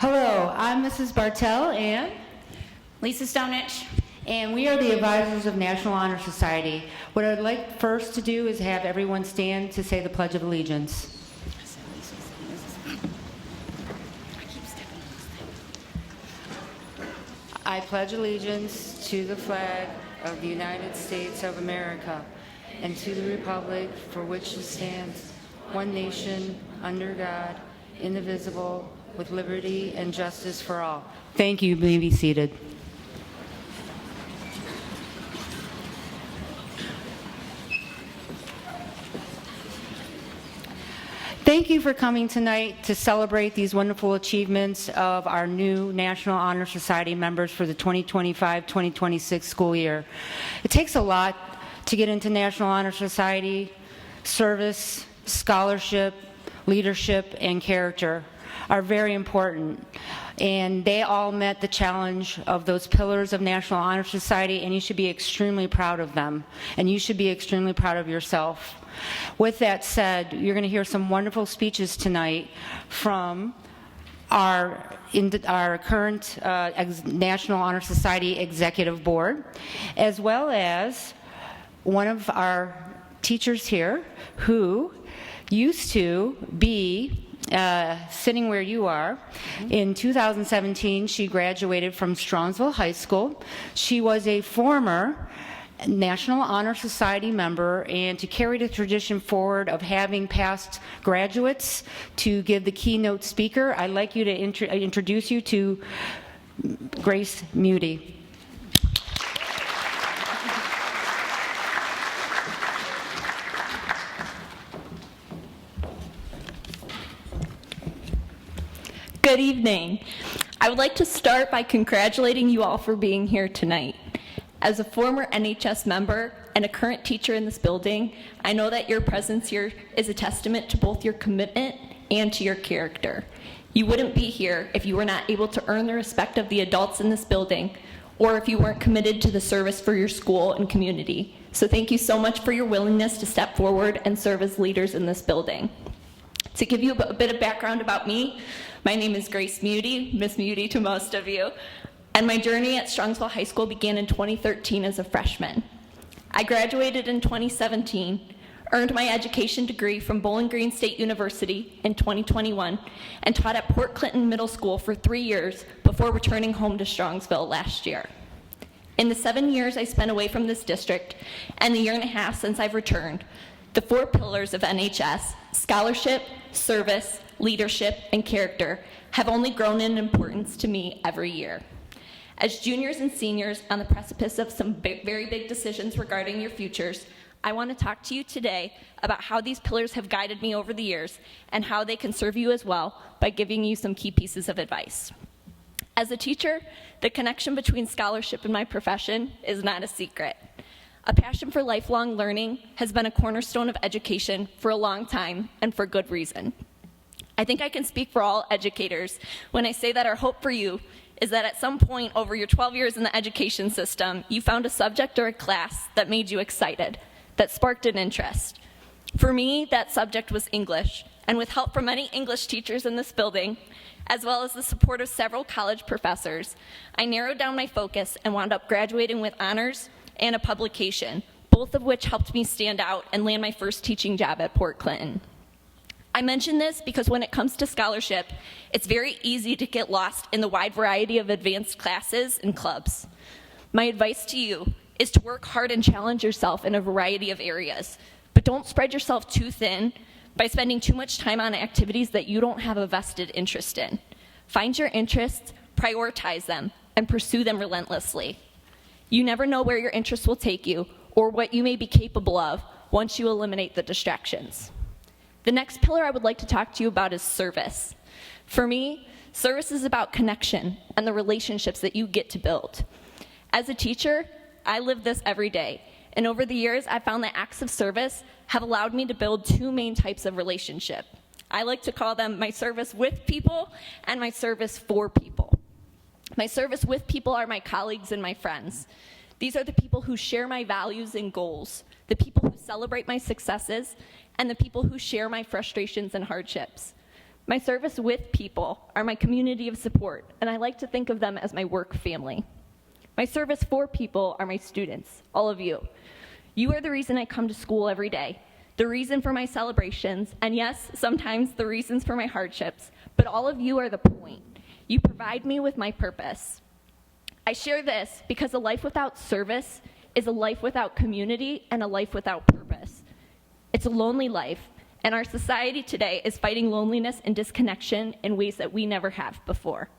Hello, I'm Mrs. Bartell and Lisa Stonich. we are the advisors of National Honor Society. What I'd like first to do is have everyone stand to say the Pledge of Allegiance. I pledge allegiance to the flag of the United States of America and to the republic for which it stands, one nation, under God, indivisible, with liberty and justice for all. Thank you. You may be seated. Thank you for coming tonight to celebrate these wonderful achievements of our new National Honor Society members for the 2025-2026 school year. It takes a lot to get into National Honor Society. Service, scholarship, leadership, and character are very important. And they all met the challenge of those pillars of National Honor Society, and you should be extremely proud of them. And you should be extremely proud of yourself. With that said, you're going to hear some wonderful speeches tonight from our current National Honor Society Executive Board, as well as one of our teachers here who used to be sitting where you are. In 2017, she graduated from Strongsville High School. She was a former National Honor Society member, and to carry the tradition forward of having past graduates to give the keynote speaker, I'd like you to introduce you to Grace Muty. Good evening. I would like to start by congratulating you all for being here tonight. As a former NHS member and a current teacher in this building, I know that your presence here is a testament to both your commitment and to your character. You wouldn't be here if you were not able to earn the respect of the adults in this building, or if you weren't committed to the service for your school and community. So thank you so much for your willingness to step forward and serve as leaders in this building. To give you a bit of background about me, my name is Grace Muty, Miss Muty to most of you, and my journey at Strongsville High School began in 2013 as a freshman. I graduated in 2017, earned my education degree from Bowling Green State University in 2021, and taught at Port Clinton Middle School for 3 years before returning home to Strongsville last year. In the 7 years I spent away from this district, and the year and a half since I've returned, the 4 pillars of NHS, scholarship, service, leadership, and character, have only grown in importance to me every year. As juniors and seniors on the precipice of some very big decisions regarding your futures, I want to talk to you today about how these pillars have guided me over the years and how they can serve you as well by giving you some key pieces of advice. As a teacher, the connection between scholarship and my profession is not a secret. A passion for lifelong learning has been a cornerstone of education for a long time, and for good reason. I think I can speak for all educators when I say that our hope for you is that at some point over your 12 years in the education system, you found a subject or a class that made you excited, that sparked an interest. For me, that subject was English, and with help from many English teachers in this building, as well as the support of several college professors, I narrowed down my focus and wound up graduating with honors and a publication, both of which helped me stand out and land my first teaching job at Port Clinton. I mention this because when it comes to scholarship, it's very easy to get lost in the wide variety of advanced classes and clubs. My advice to you is to work hard and challenge yourself in a variety of areas, but don't spread yourself too thin by spending too much time on activities that you don't have a vested interest in. Find your interests, prioritize them, and pursue them relentlessly. You never know where your interests will take you or what you may be capable of once you eliminate the distractions. The next pillar I would like to talk to you about is service. For me, service is about connection and the relationships that you get to build. As a teacher, I live this every day, and over the years, I've found that acts of service have allowed me to build 2 main types of relationship. I like to call them my service with people and my service for people. My service with people are my colleagues and my friends. These are the people who share my values and goals, the people who celebrate my successes, and the people who share my frustrations and hardships. My service with people are my community of support, and I like to think of them as my work family. My service for people are my students, all of you. You are the reason I come to school every day, the reason for my celebrations, and yes, sometimes the reasons for my hardships, but all of you are the point. You provide me with my purpose. I share this because a life without service is a life without community and a life without purpose. It's a lonely life, and our society today is fighting loneliness and disconnection in ways that we never have before.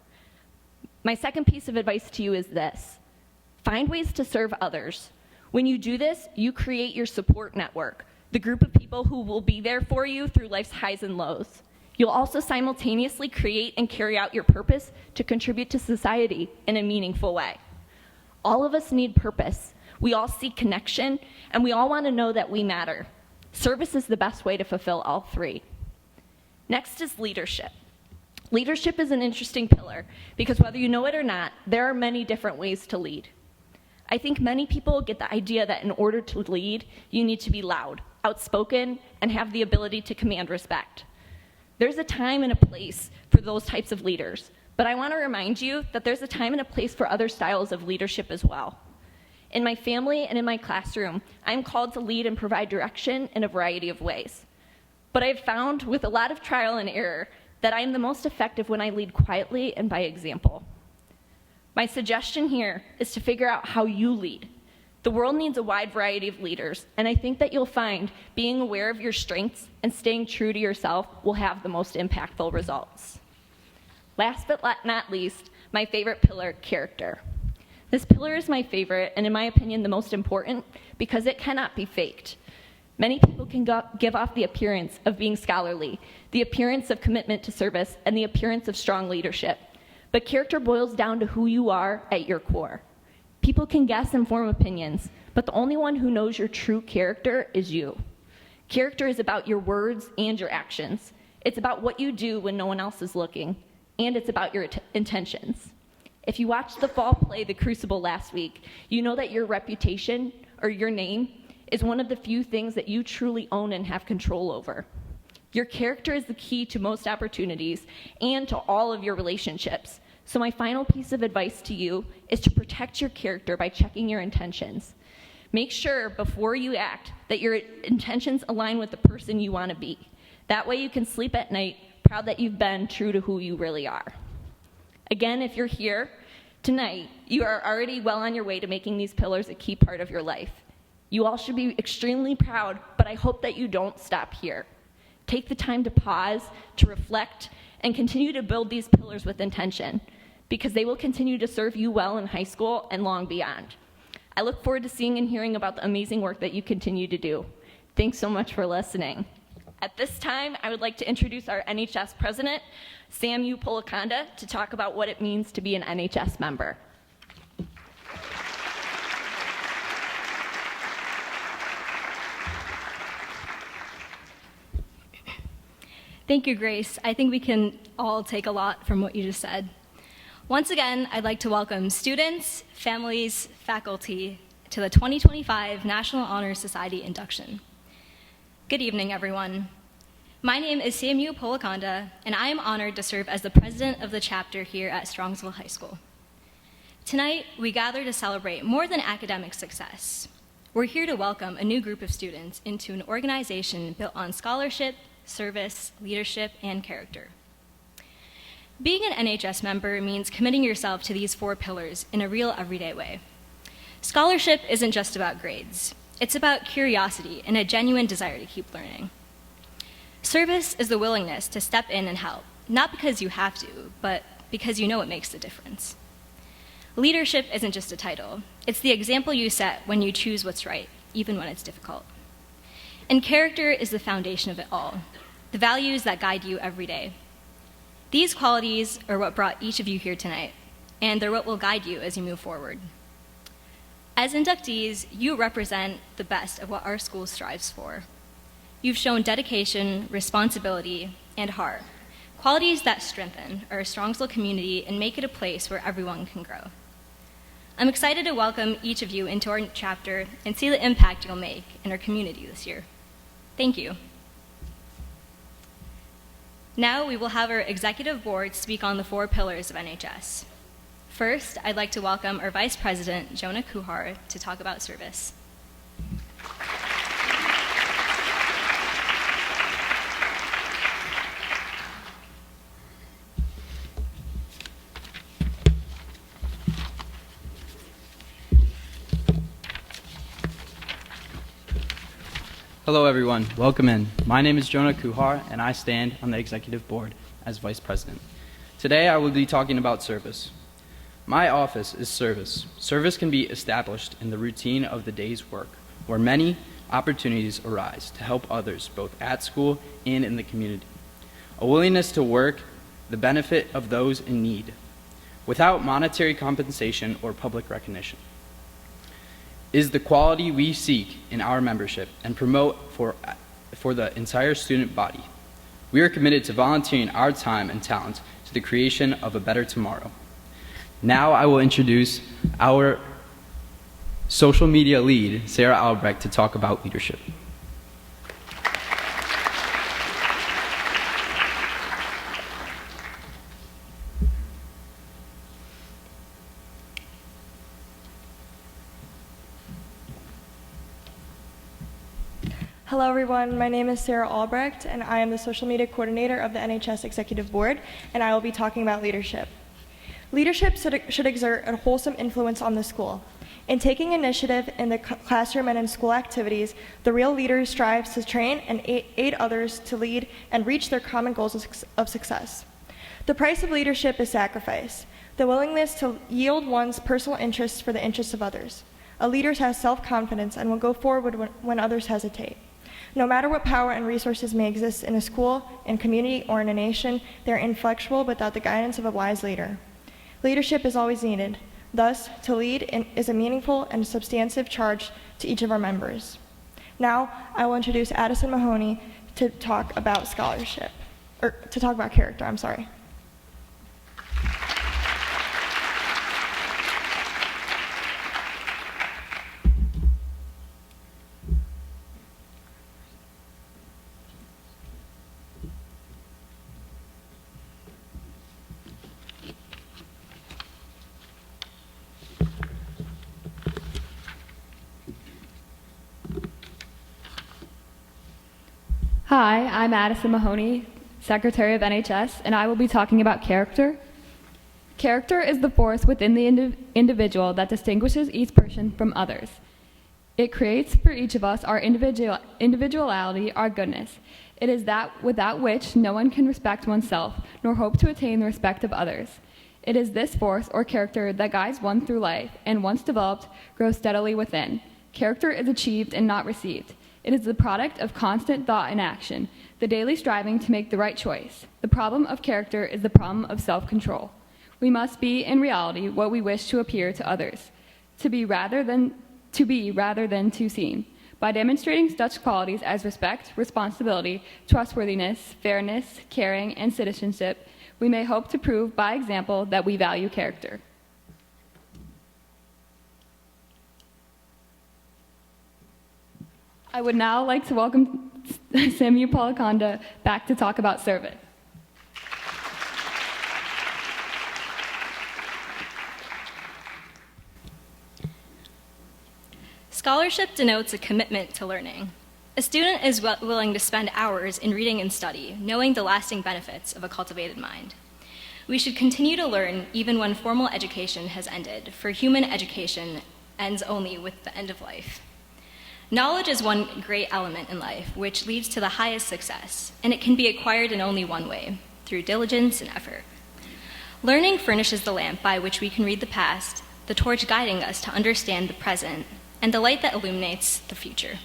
My second piece of advice to you is this: find ways to serve others. When you do this, you create your support network, the group of people who will be there for you through life's highs and lows. You'll also simultaneously create and carry out your purpose to contribute to society in a meaningful way. All of us need purpose. We all seek connection, and we all want to know that we matter. Service is the best way to fulfill all three. Next is leadership. Leadership is an interesting pillar because whether you know it or not, there are many different ways to lead. I think many people get the idea that in order to lead, you need to be loud, outspoken, and have the ability to command respect. There's a time and a place for those types of leaders, but I want to remind you that there's a time and a place for other styles of leadership as well. In my family and in my classroom, I'm called to lead and provide direction in a variety of ways. But I've found with a lot of trial and error that I am the most effective when I lead quietly and by example. My suggestion here is to figure out how you lead. The world needs a wide variety of leaders, and I think that you'll find being aware of your strengths and staying true to yourself will have the most impactful results. Last but not least, my favorite pillar, character. This pillar is my favorite, and in my opinion, the most important, because it cannot be faked. Many people can give off the appearance of being scholarly, the appearance of commitment to service, and the appearance of strong leadership. But character boils down to who you are at your core. People can guess and form opinions, but the only one who knows your true character is you. Character is about your words and your actions. It's about what you do when no one else is looking, and it's about your intentions. If you watched the fall play The Crucible last week, you know that your reputation, or your name, is one of the few things that you truly own and have control over. Your character is the key to most opportunities and to all of your relationships. So my final piece of advice to you is to protect your character by checking your intentions. Make sure before you act that your intentions align with the person you want to be. That way you can sleep at night proud that you've been true to who you really are. Again, if you're here tonight, you are already well on your way to making these pillars a key part of your life. You all should be extremely proud, but I hope that you don't stop here. Take the time to pause, to reflect, and continue to build these pillars with intention, because they will continue to serve you well in high school and long beyond. I look forward to seeing and hearing about the amazing work that you continue to do. Thanks so much for listening. At this time, I would like to introduce our NHS president, Sam U. Polakonda, to talk about what it means to be an NHS member. Thank you, Grace. I think we can all take a lot from what you just said. Once again, I'd like to welcome students, families, faculty to the 2025 National Honor Society induction. Good evening, everyone. My name is Samu Polakonda, and I am honored to serve as the president of the chapter here at Strongsville High School. Tonight, we gather to celebrate more than academic success. We're here to welcome a new group of students into an organization built on scholarship, service, leadership, and character. Being an NHS member means committing yourself to these 4 pillars in a real everyday way. Scholarship isn't just about grades. It's about curiosity and a genuine desire to keep learning. Service is the willingness to step in and help, not because you have to, but because you know it makes a difference. Leadership isn't just a title. It's the example you set when you choose what's right, even when it's difficult. And character is the foundation of it all, the values that guide you every day. These qualities are what brought each of you here tonight, and they're what will guide you as you move forward. As inductees, you represent the best of what our school strives for. You've shown dedication, responsibility, and heart, qualities that strengthen our Strongsville community and make it a place where everyone can grow. I'm excited to welcome each of you into our chapter and see the impact you'll make in our community this year. Thank you. Now we will have our executive board speak on the 4 pillars of NHS. First, I'd like to welcome our Vice President, Jonah Kuhar, to talk about service. Hello everyone, welcome in. My name is Jonah Kuhar and I stand on the executive board as vice president. Today I will be talking about service. My office is service. Service can be established in the routine of the day's work, where many opportunities arise to help others both at school and in the community. A willingness to work the benefit of those in need, without monetary compensation or public recognition, is the quality we seek in our membership and promote for the entire student body. We are committed to volunteering our time and talent to the creation of a better tomorrow. Now I will introduce our social media lead, Sarah Albrecht, to talk about leadership. Hello everyone, my name is Sarah Albrecht and I am the social media coordinator of the NHS Executive Board, and I will be talking about leadership. Leadership should exert a wholesome influence on the school. In taking initiative in the classroom and in school activities, the real leader strives to train and aid others to lead and reach their common goals of success. The price of leadership is sacrifice, the willingness to yield one's personal interests for the interests of others. A leader has self-confidence and will go forward when others hesitate. No matter what power and resources may exist in a school, in community, or in a nation, they are inflexible without the guidance of a wise leader. Leadership is always needed. Thus, to lead is a meaningful and substantive charge to each of our members. Now, I will introduce Addison Mahoney to talk about character, I'm sorry. Hi, I'm Addison Mahoney, Secretary of NHS, and I will be talking about character. Character is the force within the individual that distinguishes each person from others. It creates for each of us our individuality, our goodness. It is that without which no one can respect oneself, nor hope to attain the respect of others. It is this force or character that guides one through life, and once developed, grows steadily within. Character is achieved and not received. It is the product of constant thought and action, the daily striving to make the right choice. The problem of character is the problem of self-control. We must be, in reality, what we wish to appear to others, to be rather than to seem. By demonstrating such qualities as respect, responsibility, trustworthiness, fairness, caring, and citizenship, we may hope to prove by example that we value character. I would now like to welcome Samu Palakonda back to talk about service. Scholarship denotes a commitment to learning. A student is willing to spend hours in reading and study, knowing the lasting benefits of a cultivated mind. We should continue to learn even when formal education has ended, for human education ends only with the end of life. Knowledge is one great element in life, which leads to the highest success, and it can be acquired in only one way, through diligence and effort. Learning furnishes the lamp by which we can read the past, the torch guiding us to understand the present, and the light that illuminates the future.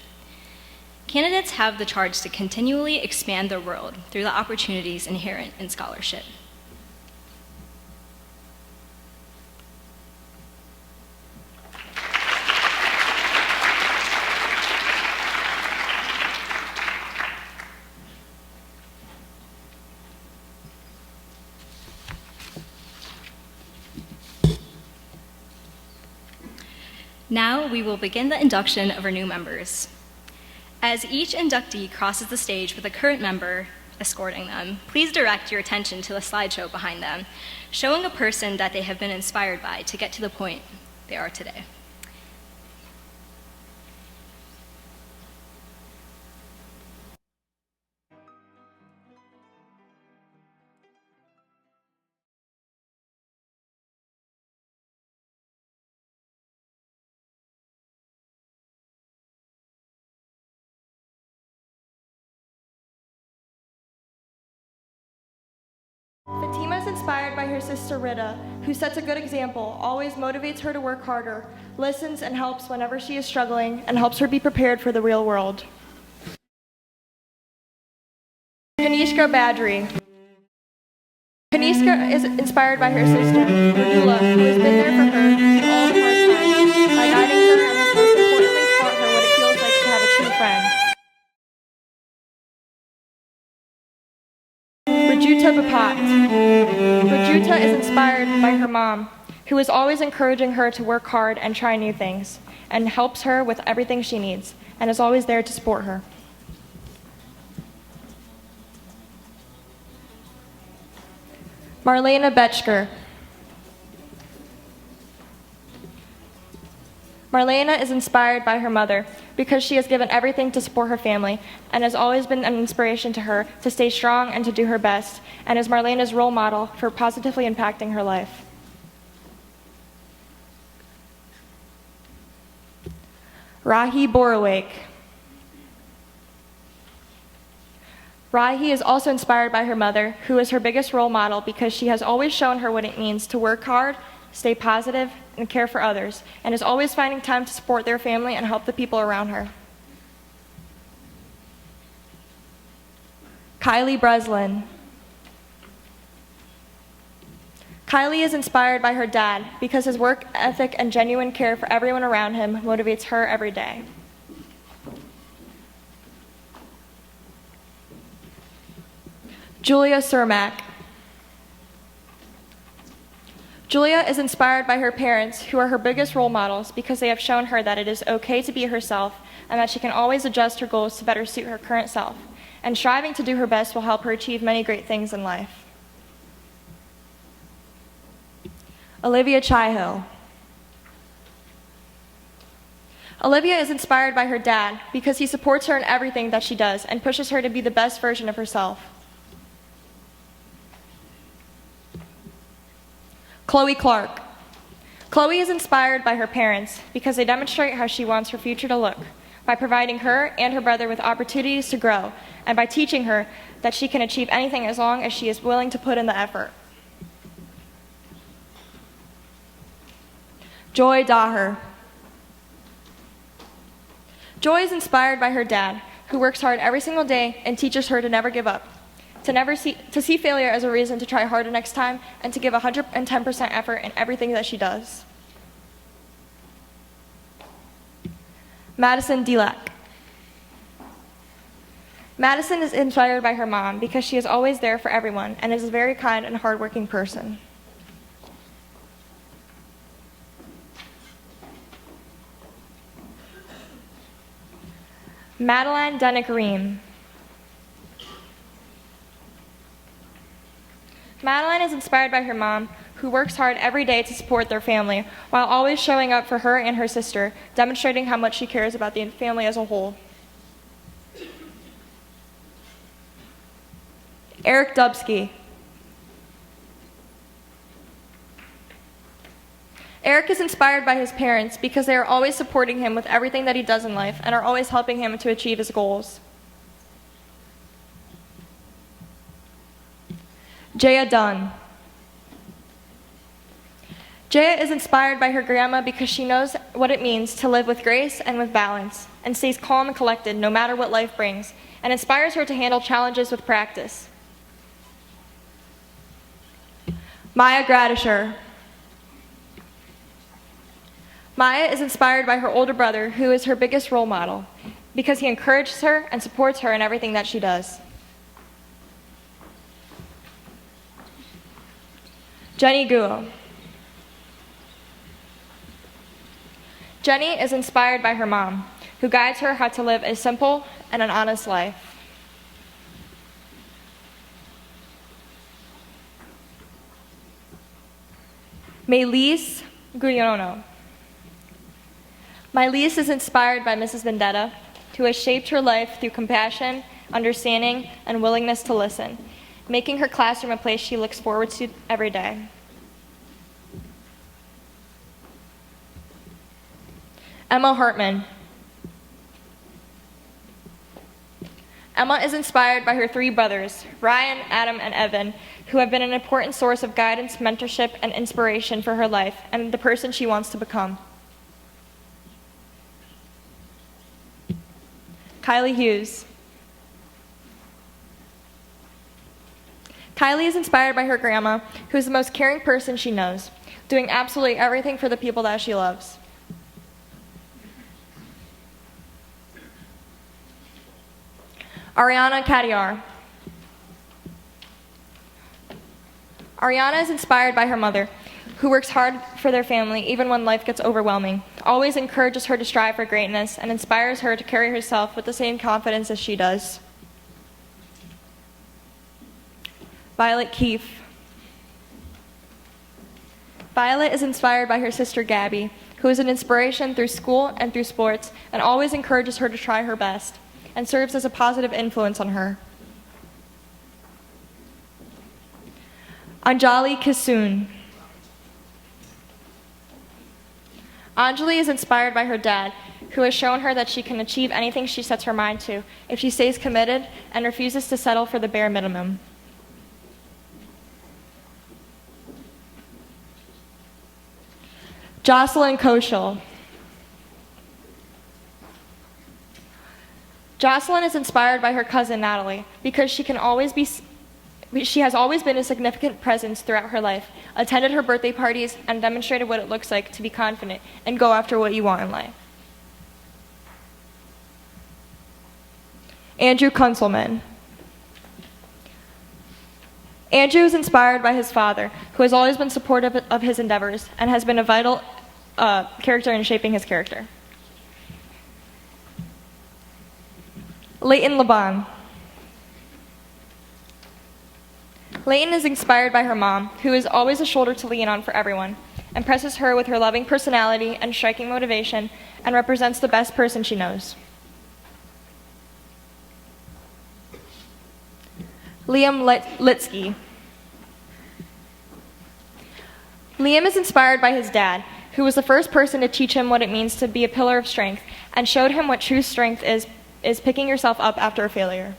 Candidates have the charge to continually expand their world through the opportunities inherent in scholarship. Now we will begin the induction of our new members. As each inductee crosses the stage with a current member, escorting them, please direct your attention to the slideshow behind them, showing a person that they have been inspired by to get to the point they are today. Fatima is inspired by her sister Rita, who sets a good example, always motivates her to work harder, listens and helps whenever she is struggling, and helps her be prepared for the real world. Kanishka Badri. Kanishka is inspired by her sister, Radula, who has been there for her through all the hard times, by guiding her and has most importantly taught her what it feels like to have a true friend. Rajuta Bapat. Rajuta is inspired by her mom, who is always encouraging her to work hard and try new things, and helps her with everything she needs, and is always there to support her. Marlena Betchker. Marlena is inspired by her mother because she has given everything to support her family and has always been an inspiration to her to stay strong and to do her best, and is Marlena's role model for positively impacting her life. Rahi Borowake. Rahi is also inspired by her mother, who is her biggest role model because she has always shown her what it means to work hard, stay positive, and care for others, and is always finding time to support their family and help the people around her. Kylie Breslin. Kylie is inspired by her dad because his work ethic and genuine care for everyone around him motivates her every day. Julia Cermak. Julia is inspired by her parents, who are her biggest role models because they have shown her that it is okay to be herself and that she can always adjust her goals to better suit her current self, and striving to do her best will help her achieve many great things in life. Olivia Chihill. Olivia is inspired by her dad because he supports her in everything that she does and pushes her to be the best version of herself. Chloe Clark. Chloe is inspired by her parents because they demonstrate how she wants her future to look, by providing her and her brother with opportunities to grow, and by teaching her that she can achieve anything as long as she is willing to put in the effort. Joy Daher. Joy is inspired by her dad, who works hard every single day and teaches her to never give up, to see failure as a reason to try harder next time, and to give 110% effort in everything that she does. Madison Delac. Madison is inspired by her mom because she is always there for everyone and is a very kind and hardworking person. Madeline Denick-Ream. Madeline is inspired by her mom, who works hard every day to support their family, while always showing up for her and her sister, demonstrating how much she cares about the family as a whole. Eric Dubsky. Eric is inspired by his parents because they are always supporting him with everything that he does in life and are always helping him to achieve his goals. Jaya Dunn. Jaya is inspired by her grandma because she knows what it means to live with grace and with balance, and stays calm and collected no matter what life brings, and inspires her to handle challenges with practice. Maya Gradisher. Maya is inspired by her older brother, who is her biggest role model, because he encourages her and supports her in everything that she does. Jenny Guo. Jenny is inspired by her mom, who guides her how to live a simple and an honest life. Maylise Guyono. Maylise is inspired by Mrs. Vendetta, who has shaped her life through compassion, understanding, and willingness to listen, making her classroom a place she looks forward to every day. Emma Hartman. Emma is inspired by her three brothers, Ryan, Adam, and Evan, who have been an important source of guidance, mentorship, and inspiration for her life and the person she wants to become. Kylie Hughes. Kylie is inspired by her grandma, who is the most caring person she knows, doing absolutely everything for the people that she loves. Ariana Kadiar. Ariana is inspired by her mother, who works hard for their family even when life gets overwhelming, always encourages her to strive for greatness, and inspires her to carry herself with the same confidence as she does. Violet Keefe. Violet is inspired by her sister Gabby, who is an inspiration through school and through sports, and always encourages her to try her best, and serves as a positive influence on her. Anjali Kissoon. Anjali is inspired by her dad, who has shown her that she can achieve anything she sets her mind to if she stays committed and refuses to settle for the bare minimum. Jocelyn Koschel. Jocelyn is inspired by her cousin Natalie because she has always been a significant presence throughout her life, attended her birthday parties, and demonstrated what it looks like to be confident and go after what you want in life. Andrew Kunzelman. Andrew is inspired by his father, who has always been supportive of his endeavors and has been a vital character in shaping his character. Leighton Laban. Leighton is inspired by her mom, who is always a shoulder to lean on for everyone, impresses her with her loving personality and striking motivation, and represents the best person she knows. Liam Litsky. Liam is inspired by his dad, who was the first person to teach him what it means to be a pillar of strength and showed him what true strength is picking yourself up after a failure.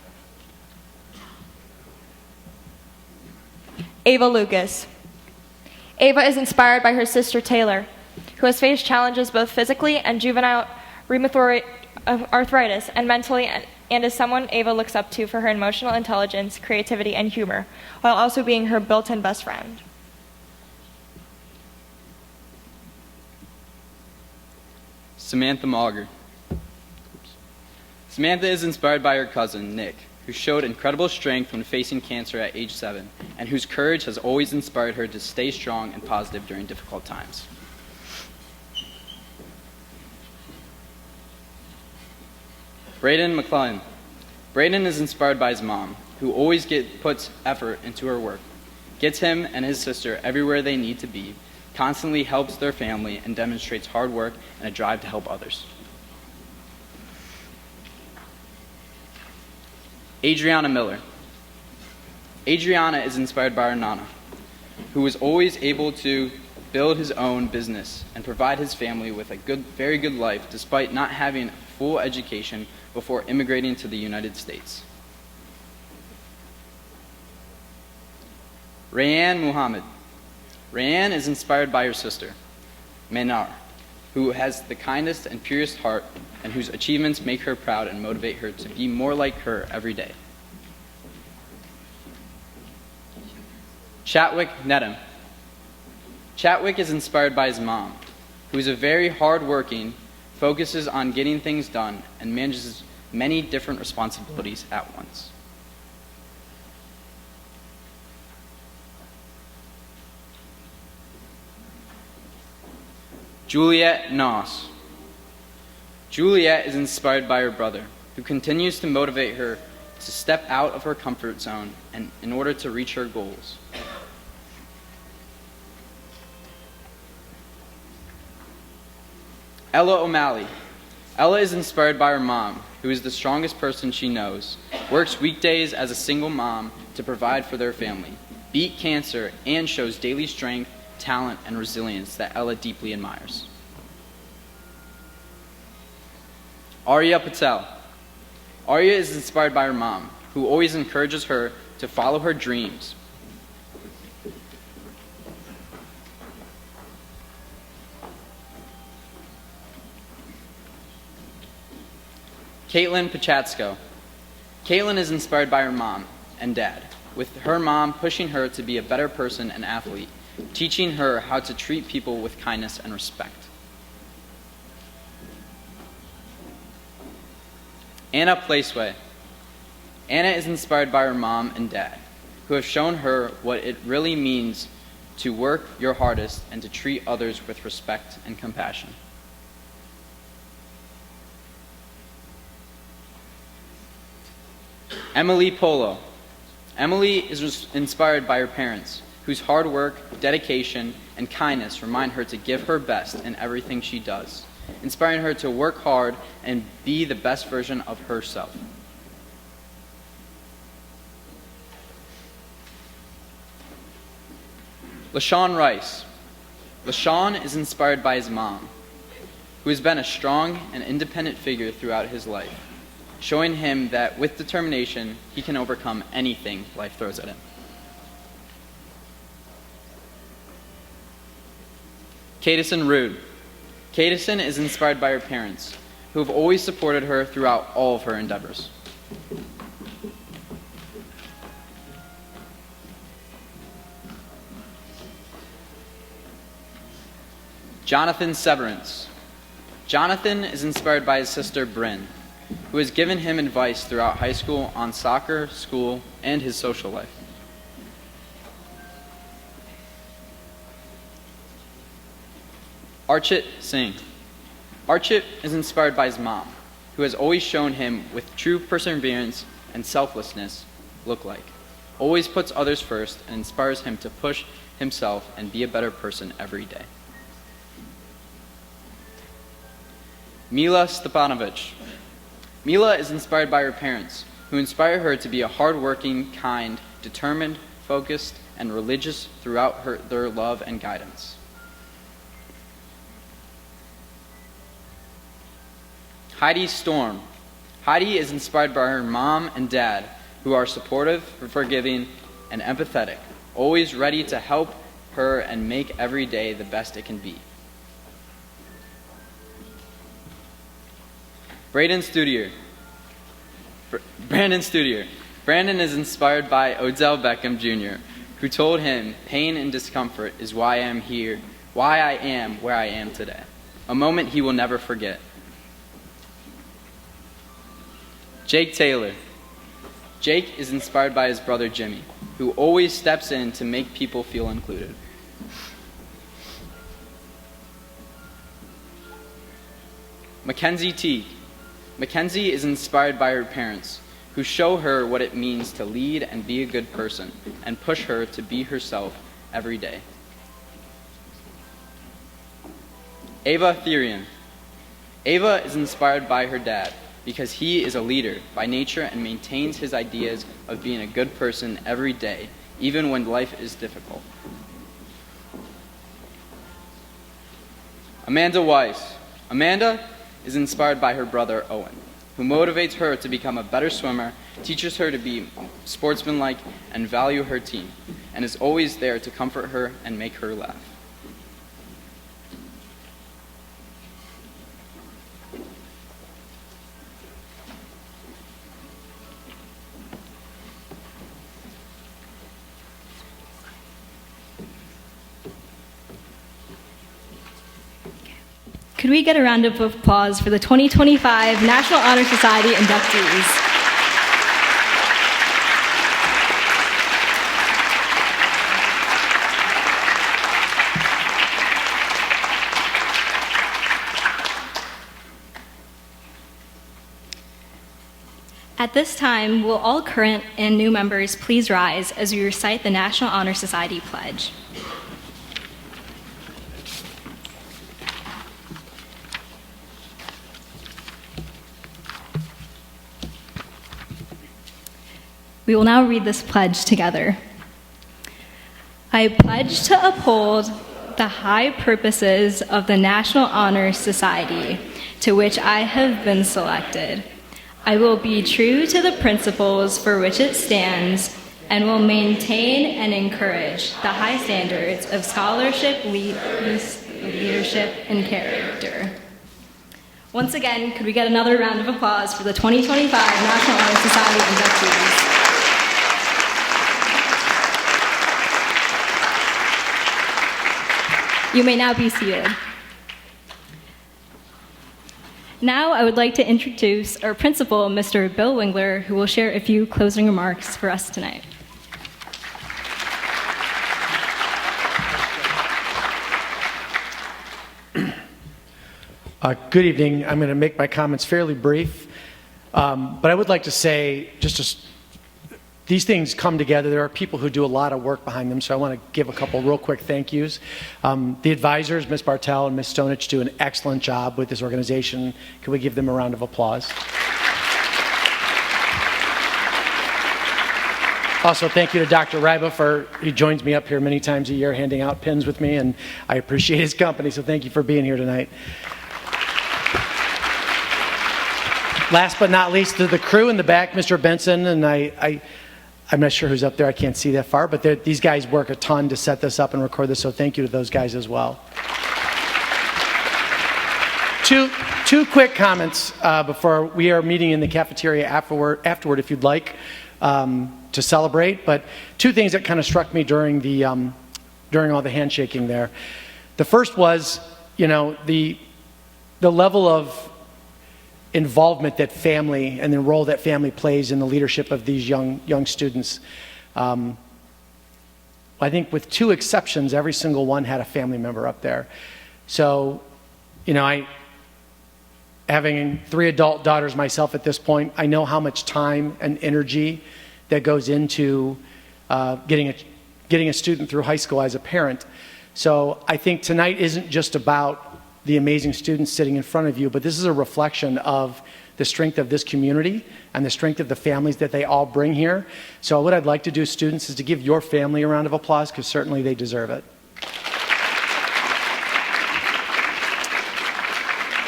Ava Lucas. Ava is inspired by her sister Taylor, who has faced challenges both physically and juvenile rheumatoid arthritis and mentally, and is someone Ava looks up to for her emotional intelligence, creativity, and humor, while also being her built-in best friend. Samantha Mauger. Samantha is inspired by her cousin, Nick, who showed incredible strength when facing cancer at age 7, and whose courage has always inspired her to stay strong and positive during difficult times. Braden McClellan. Braden is inspired by his mom, who always puts effort into her work, gets him and his sister everywhere they need to be, constantly helps their family, and demonstrates hard work and a drive to help others. Adriana Miller. Adriana is inspired by her Nana, who was always able to build his own business and provide his family with a very good life despite not having a full education before immigrating to the United States. Rayanne Muhammad. Rayanne is inspired by her sister, Manar, who has the kindest and purest heart and whose achievements make her proud and motivate her to be more like her every day. Chatwick Nedham. Chatwick is inspired by his mom, who is a very hard-working, focuses on getting things done, and manages many different responsibilities at once. Juliet Noss. Juliet is inspired by her brother, who continues to motivate her to step out of her comfort zone and in order to reach her goals. Ella O'Malley. Ella is inspired by her mom, who is the strongest person she knows, works weekdays as a single mom to provide for their family, beat cancer, and shows daily strength, talent, and resilience that Ella deeply admires. Arya Patel. Arya is inspired by her mom, who always encourages her to follow her dreams. Caitlin Pachatsko. Caitlin is inspired by her mom and dad, with her mom pushing her to be a better person and athlete, teaching her how to treat people with kindness and respect. Anna Placeway. Anna is inspired by her mom and dad, who have shown her what it really means to work your hardest and to treat others with respect and compassion. Emily Polo. Emily is inspired by her parents, whose hard work, dedication, and kindness remind her to give her best in everything she does, inspiring her to work hard and be the best version of herself. LaShawn Rice. LaShawn is inspired by his mom, who has been a strong and independent figure throughout his life, showing him that with determination, he can overcome anything life throws at him. Cadison Rude. Cadison is inspired by her parents, who have always supported her throughout all of her endeavors. Jonathan Severance. Jonathan is inspired by his sister Bryn, who has given him advice throughout high school on soccer, school, and his social life. Archit Singh. Archit is inspired by his mom, who has always shown him with true perseverance and selflessness look like, always puts others first, and inspires him to push himself and be a better person every day. Mila Stepanovich. Mila is inspired by her parents, who inspire her to be a hardworking, kind, determined, focused, and religious throughout their love and guidance. Heidi Storm. Heidi is inspired by her mom and dad, who are supportive, forgiving, and empathetic, always ready to help her and make every day the best it can be. Brandon Studier. Brandon is inspired by Odell Beckham Jr., who told him pain and discomfort is why I am where I am today, a moment he will never forget. Jake Taylor. Jake is inspired by his brother Jimmy, who always steps in to make people feel included. Mackenzie T. Mackenzie is inspired by her parents, who show her what it means to lead and be a good person, and push her to be herself every day. Ava Therian. Ava is inspired by her dad, because he is a leader by nature and maintains his ideas of being a good person every day, even when life is difficult. Amanda Weiss. Amanda is inspired by her brother Owen, who motivates her to become a better swimmer, teaches her to be sportsmanlike and value her team, and is always there to comfort her and make her laugh. Could we get a round of applause for the 2025 National Honor Society inductees? At this time, will all current and new members please rise as we recite the National Honor Society pledge? We will now read this pledge together. I pledge to uphold the high purposes of the National Honor Society, to which I have been selected. I will be true to the principles for which it stands and will maintain and encourage the high standards of scholarship, leadership, and character. Once again, could we get another round of applause for the 2025 National Honor Society inductees? You may now be seated. Now I would like to introduce our principal, Mr. Bill Wingler, who will share a few closing remarks for us tonight. Good evening. I'm going to make my comments fairly brief, but I would like to say these things come together. There are people who do a lot of work behind them, so I want to give a couple real quick thank yous. The advisors, Ms. Bartel and Ms. Stonich, do an excellent job with this organization. Can we give them a round of applause? Also, thank you to Dr. Ryba he joins me up here many times a year handing out pins with me, and I appreciate his company, so thank you for being here tonight. Last but not least, to the crew in the back, Mr. Benson, and I'm not sure who's up there, I can't see that far, but these guys work a ton to set this up and record this, so thank you to those guys as well. Two quick comments before we are meeting in the cafeteria afterward if you'd like to celebrate, but two things that kind of struck me during all the handshaking there. The first was, the level of involvement that family and the role that family plays in the leadership of these young students. I think with two exceptions, every single one had a family member up there. So, having 3 adult daughters myself at this point, I know how much time and energy that goes into getting a student through high school as a parent. So I think tonight isn't just about the amazing students sitting in front of you, but this is a reflection of the strength of this community and the strength of the families that they all bring here. So what I'd like to do, students, is to give your family a round of applause, because certainly they deserve it.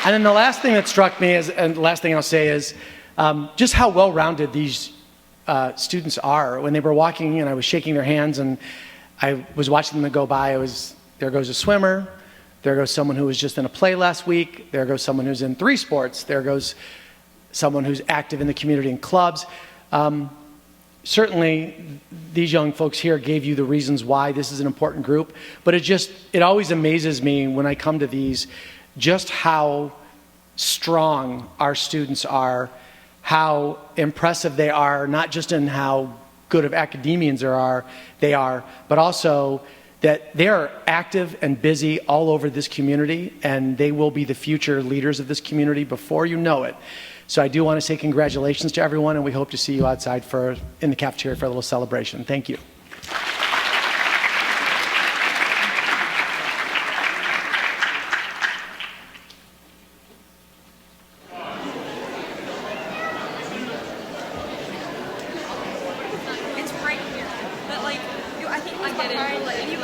And then the last thing that struck me and the last thing I'll say is just how well-rounded these students are. When they were walking and I was shaking their hands and I was watching them go by, there goes a swimmer, there goes someone who was just in a play last week, there goes someone who's in 3 sports, there goes someone who's active in the community in clubs. Certainly, these young folks here gave you the reasons why this is an important group, but it always amazes me when I come to these just how strong our students are, how impressive they are, not just in how good of academians they are, but also that they are active and busy all over this community, and they will be the future leaders of this community before you know it. So I do want to say congratulations to everyone, and we hope to see you outside in the cafeteria for a little celebration. Thank you. It's right here. But I think I get it. You